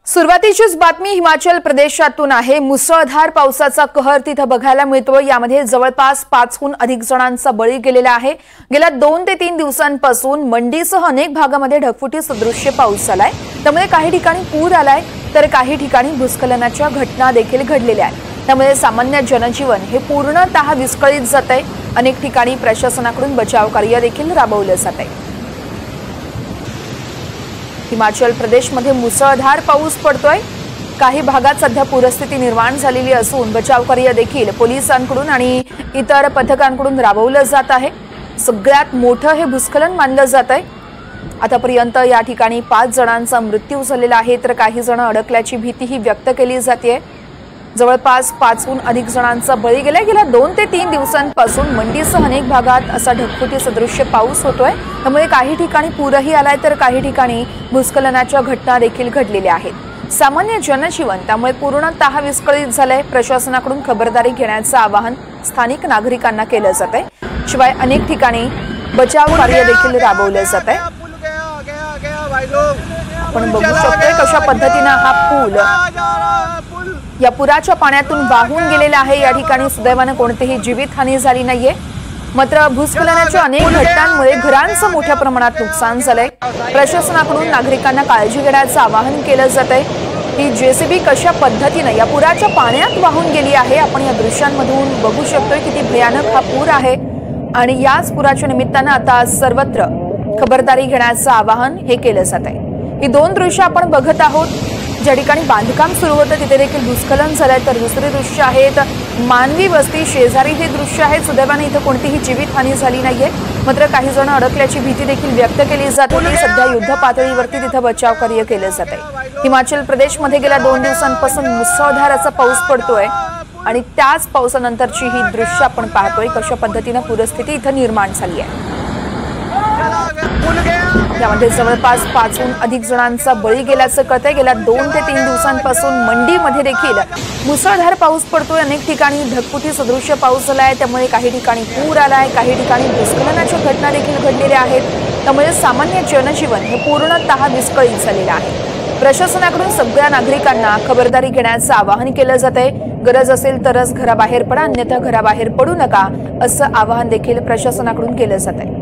सुरुवातीचीच बातमी हिमाचल प्रदेशातून आहे। मुसळधार पावसाचा कहर तिथे बघायला मिळतो। यामध्ये जवळपास 5हून अधिक जणांचा बळी गेलेला आहे। गेल्या 2 ते 3 दिवसांपासून मंडीसह अनेक भागामध्ये ढगफुटी सदृश्य पाऊस झालाय। त्यामुळे काही ठिकाणी पूर आलाय तर काही ठिकाणी भूस्खलनाच्या घटना देखील घडलेल्या आहेत। त्यामुळे सामान्य जनजीवन हे पूर्णतः विस्कळीत जातंय। अनेक ठिकाणी प्रशासनाकडून बचाव कार्य देखील राबवलं जातंय। हिमाचल प्रदेशमध्ये मुसळधार पाऊस पडतोय। काही भागात सध्या पूरस्थिती निर्माण झालेली असून बचाव कार्य देखील पोलिसांकडून आणि इतर पथकांकडून राबवलं जात आहे। सगळ्यात मोठं हे भूस्खलन मानलं जातंय। आतापर्यंत या ठिकाणी 5 जणांचा मृत्यू झालेला आहे तर काही जण अडकल्याची भीतीही व्यक्त केली जाते। जवळपास 5हून अधिक जणांचा बळी गेलाय। गेल्या 2 ते 3 दिवसांपासून मंडीसह अनेक भागात असा ढगफुटी सदृश्य पाऊस होतोय। त्यामुळे काही ठिकाणी पूरही आलाय तर काही ठिकाणी भूस्खलनाच्या घटना देखील घडलेल्या आहेत। सामान्य जनजीवन त्यामुळे पूर्णतः विस्कळीत झालंय। प्रशासनाकडून खबरदारी घेण्याचं आवाहन स्थानिक नागरिकांना केलं जातंय। शिवाय अनेक ठिकाणी बचाव कार्य देखील राबवलं जातंय। आपण बघू शकतोय कशा पद्धतीने हा पूल या पुराच्या पाण्यातून वाहून गेलेला आहे। या ठिकाणी सुदैवाने कोणतीही जीवितहानी झाली नाहीये। मात्र भूस्खलनाच्या अनेक घटनांमुळे घरांचं मोठ्या प्रमाणात नुकसान झालंय। प्रशासनाकडून नागरिकांना काळजी घेण्याचं आवाहन केलं जातंय। ही जेसीबी कशा पद्धतीने या पुराच्या पाण्यात वाहून गेली आहे आपण या दृश्यांमधून बघू शकतोय। किती भयानक हा पूर आहे आणि याच पुराच्या निमित्तानं आता सर्वत्र खबरदारी घेण्याचं आवाहन हे केलं जातंय। ही 2 दृश्य आपण बघत आहोत। ज्या ठिकाणी बांधकाम सुरू होतं तिथे देखील भूस्खलन झालंय तर दुसरे दृश्य आहेत मानवी वस्ती शेजारी हे दृश्य आहे। सुदैवाने इथं कोणतीही जीवितहानी झाली नाहीये। मात्र काही जण अडकल्याची भीती देखील व्यक्त केली जाते। सध्या युद्ध पातळीवरती तिथे बचाव कार्य केलं जातंय। हिमाचल प्रदेशमध्ये गेल्या 2 दिवसांपासून मुसळधार असा पाऊस पडतोय आणि त्याच पावसानंतरची ही दृश्य आपण पाहतोय कशा पद्धतीने पूरस्थिती इथं निर्माण झाली आहे। यामध्ये जवळपास 5हून अधिक जणांचा बळी गेल्याचं कळतंय। गेल्या 2 ते 3 दिवसांपासून मंडीमध्ये देखील मुसळधार पाऊस पडतोय। अनेक ठिकाणी ढगफुटी सदृश्य पाऊस झालाय। त्यामुळे काही ठिकाणी पूर आलाय काही ठिकाणी भूस्खलनाच्या घटना देखील घडलेल्या आहेत। त्यामुळे सामान्य जनजीवन हे पूर्णतः विस्कळीत झालेलं आहे। प्रशासनाकडून सगळ्या नागरिकांना खबरदारी घेण्याचं आवाहन केलं जातंय। गरज असेल तरच घराबाहेर पडा अन्यथा घराबाहेर पडू नका असं आवाहन देखील प्रशासनाकडून केलं जातंय।